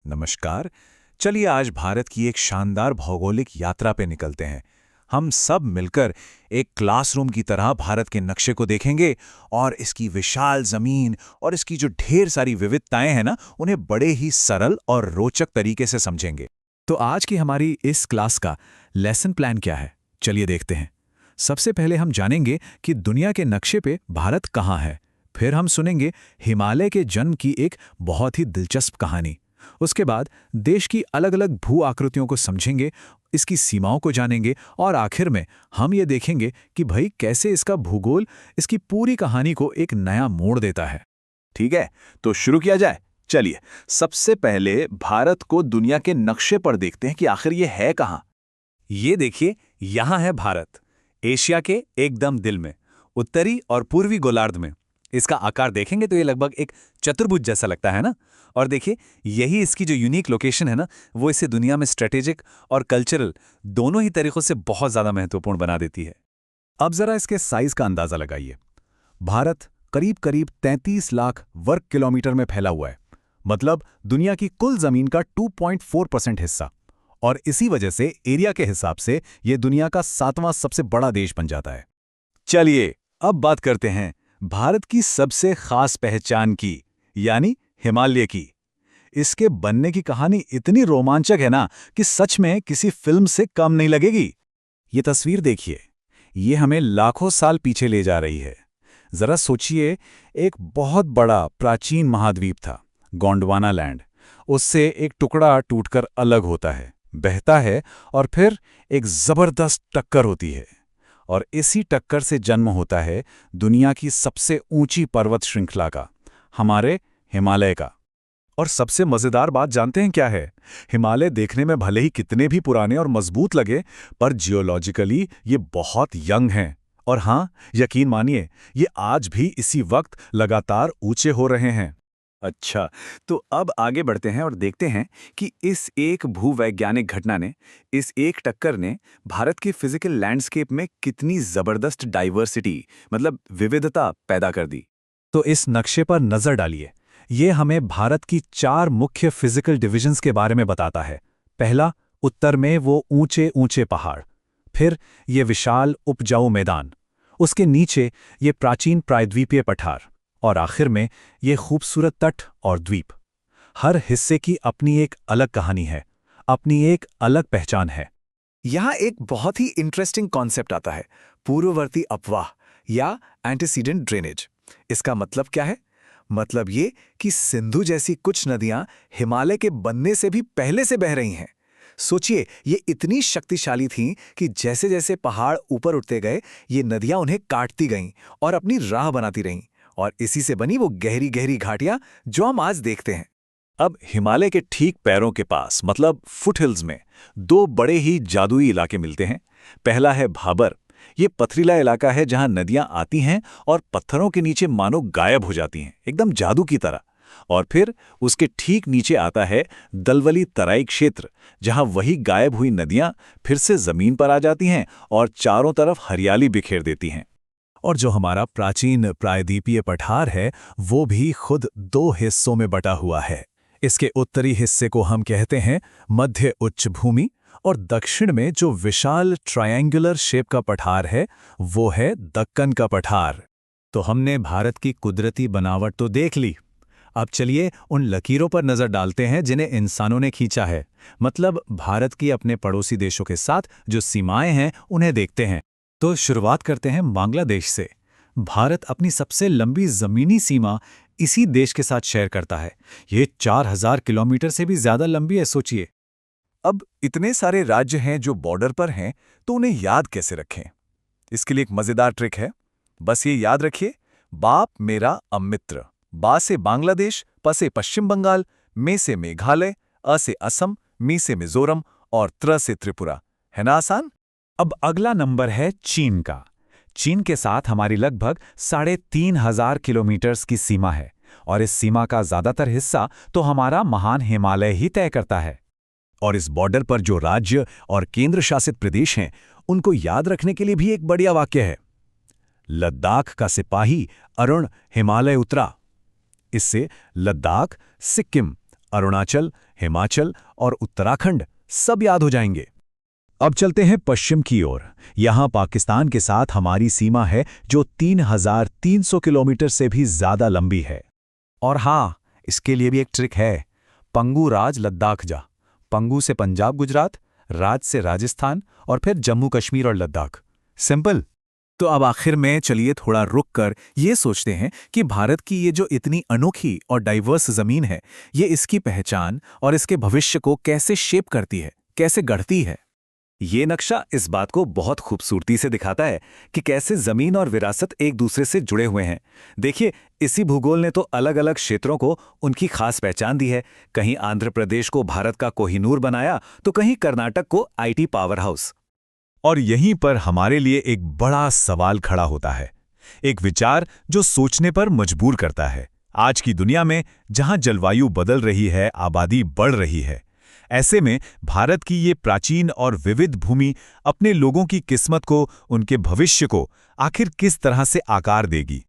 नमस्कार। चलिए आज भारत की एक शानदार भौगोलिक यात्रा पे निकलते हैं। हम सब मिलकर एक क्लासरूम की तरह भारत के नक्शे को देखेंगे और इसकी विशाल जमीन और इसकी जो ढेर सारी विविधताएं हैं ना, उन्हें बड़े ही सरल और रोचक तरीके से समझेंगे। तो आज की हमारी इस क्लास का लेसन प्लान क्या है, चलिए देखते हैं। सबसे पहले हम जानेंगे कि दुनिया के नक्शे पे भारत कहाँ है। फिर हम सुनेंगे हिमालय के जन्म की एक बहुत ही दिलचस्प कहानी। उसके बाद देश की अलग अलग भू आकृतियों को समझेंगे, इसकी सीमाओं को जानेंगे और आखिर में हम ये देखेंगे कि भाई कैसे इसका भूगोल इसकी पूरी कहानी को एक नया मोड़ देता है। ठीक है, तो शुरू किया जाए। चलिए, सबसे पहले भारत को दुनिया के नक्शे पर देखते हैं कि आखिर ये है कहाँ। ये देखिए, यहाँ है भारत, एशिया के एकदम दिल में, उत्तरी और पूर्वी गोलार्ध में। इसका आकार देखेंगे तो ये लगभग एक चतुर्भुज जैसा लगता है ना। और देखिए, यही इसकी जो यूनिक लोकेशन है ना, वो इसे दुनिया में स्ट्रेटेजिक और कल्चरल दोनों ही तरीकों से बहुत ज़्यादा महत्वपूर्ण बना देती है। अब जरा इसके साइज का अंदाजा लगाइए। भारत करीब करीब 33 लाख वर्ग किलोमीटर में फैला हुआ है, मतलब दुनिया की कुल जमीन का 2.4% हिस्सा। और इसी वजह से एरिया के हिसाब से ये दुनिया का 7वां सबसे बड़ा देश बन जाता है। चलिए अब बात करते हैं भारत की सबसे खास पहचान की, यानी हिमालय की। इसके बनने की कहानी इतनी रोमांचक है ना कि सच में किसी फिल्म से कम नहीं लगेगी। ये तस्वीर देखिए, ये हमें लाखों साल पीछे ले जा रही है। जरा सोचिए, एक बहुत बड़ा प्राचीन महाद्वीप था, गोंडवाना लैंड। उससे एक टुकड़ा टूटकर अलग होता है, बहता है और फिर एक जबरदस्त टक्कर होती है। और इसी टक्कर से जन्म होता है दुनिया की सबसे ऊंची पर्वत श्रृंखला का, हमारे हिमालय का। और सबसे मजेदार बात जानते हैं क्या है? हिमालय देखने में भले ही कितने भी पुराने और मजबूत लगे, पर जियोलॉजिकली ये बहुत यंग हैं। और हाँ, यकीन मानिए, ये आज भी इसी वक्त लगातार ऊंचे हो रहे हैं। अच्छा, तो अब आगे बढ़ते हैं और देखते हैं कि इस एक भूवैज्ञानिक घटना ने, इस एक टक्कर ने भारत की फिजिकल लैंडस्केप में कितनी जबरदस्त डाइवर्सिटी, मतलब विविधता पैदा कर दी। तो इस नक्शे पर नजर डालिए। ये हमें भारत की 4 मुख्य फिजिकल डिविजन्स के बारे में बताता है। पहला, उत्तर में वो ऊंचे ऊंचे पहाड़। फिर ये विशाल उपजाऊ मैदान। उसके नीचे ये प्राचीन प्रायद्वीपीय पठार। और आखिर में ये खूबसूरत तट और द्वीप। हर हिस्से की अपनी एक अलग कहानी है, अपनी एक अलग पहचान है। यहाँ एक बहुत ही इंटरेस्टिंग कॉन्सेप्ट आता है, पूर्ववर्ती अपवाह या एंटीसीडेंट ड्रेनेज। इसका मतलब क्या है? मतलब ये कि सिंधु जैसी कुछ नदियां हिमालय के बनने से भी पहले से बह रही हैं। सोचिए, ये इतनी शक्तिशाली थीं कि जैसे जैसे पहाड़ ऊपर उठते गए, ये नदियां उन्हें काटती गईं और अपनी राह बनाती रहीं। और इसी से बनी वो गहरी गहरी घाटियां जो हम आज देखते हैं। अब हिमालय के ठीक पैरों के पास, मतलब फुटहिल्स में, 2 बड़े ही जादुई इलाके मिलते हैं। पहला है भाबर। ये पथरीला इलाका है जहां नदियां आती हैं और पत्थरों के नीचे मानो गायब हो जाती हैं, एकदम जादू की तरह। और फिर उसके ठीक नीचे आता है दलवली तराई क्षेत्र, जहां वही गायब हुई नदियां फिर से जमीन पर आ जाती हैं और चारों तरफ हरियाली बिखेर देती हैं। और जो हमारा प्राचीन प्रायद्वीपीय पठार है, वो भी खुद 2 हिस्सों में बटा हुआ है। इसके उत्तरी हिस्से को हम कहते हैं मध्य उच्च भूमि, और दक्षिण में जो विशाल ट्रायंगुलर शेप का पठार है, वो है दक्कन का पठार। तो हमने भारत की कुदरती बनावट तो देख ली। अब चलिए उन लकीरों पर नजर डालते हैं जिन्हें इंसानों ने खींचा है, मतलब भारत की अपने पड़ोसी देशों के साथ जो सीमाएं हैं, उन्हें देखते हैं। तो शुरुआत करते हैं बांग्लादेश से। भारत अपनी सबसे लंबी जमीनी सीमा इसी देश के साथ शेयर करता है। ये 4000 किलोमीटर से भी ज्यादा लंबी है, सोचिए। अब इतने सारे राज्य हैं जो बॉर्डर पर हैं, तो उन्हें याद कैसे रखें? इसके लिए एक मजेदार ट्रिक है। बस ये याद रखिए, बाप मेरा अमित्र। बा से बांग्लादेश, प से पश्चिम बंगाल, मे से मेघालय, अ से असम, मी से मिजोरम और त्र से त्रिपुरा। है ना आसान? अब अगला नंबर है चीन का। चीन के साथ हमारी लगभग 3500 किलोमीटर की सीमा है, और इस सीमा का ज्यादातर हिस्सा तो हमारा महान हिमालय ही तय करता है। और इस बॉर्डर पर जो राज्य और केंद्र शासित प्रदेश हैं, उनको याद रखने के लिए भी एक बढ़िया वाक्य है। लद्दाख का सिपाही अरुण हिमालय उतरा। इससे लद्दाख, सिक्किम, अरुणाचल, हिमाचल और उत्तराखंड सब याद हो जाएंगे। अब चलते हैं पश्चिम की ओर। यहाँ पाकिस्तान के साथ हमारी सीमा है जो 3,300 किलोमीटर से भी ज्यादा लंबी है। और हाँ, इसके लिए भी एक ट्रिक है। पंगू राज लद्दाख जा। पंगू से पंजाब गुजरात, राज से राजस्थान और फिर जम्मू कश्मीर और लद्दाख। सिंपल। तो अब आखिर में चलिए थोड़ा रुक कर ये सोचते हैं कि भारत की ये जो इतनी अनोखी और डाइवर्स ज़मीन है, ये इसकी पहचान और इसके भविष्य को कैसे शेप करती है, कैसे गढ़ती है। ये नक्शा इस बात को बहुत खूबसूरती से दिखाता है कि कैसे जमीन और विरासत एक दूसरे से जुड़े हुए हैं। देखिए, इसी भूगोल ने तो अलग अलग क्षेत्रों को उनकी खास पहचान दी है। कहीं आंध्र प्रदेश को भारत का कोहिनूर बनाया, तो कहीं कर्नाटक को आईटी पावर हाउस। और यहीं पर हमारे लिए एक बड़ा सवाल खड़ा होता है, एक विचार जो सोचने पर मजबूर करता है। आज की दुनिया में जहां जलवायु बदल रही है, आबादी बढ़ रही है, ऐसे में भारत की ये प्राचीन और विविध भूमि अपने लोगों की किस्मत को, उनके भविष्य को आखिर किस तरह से आकार देगी?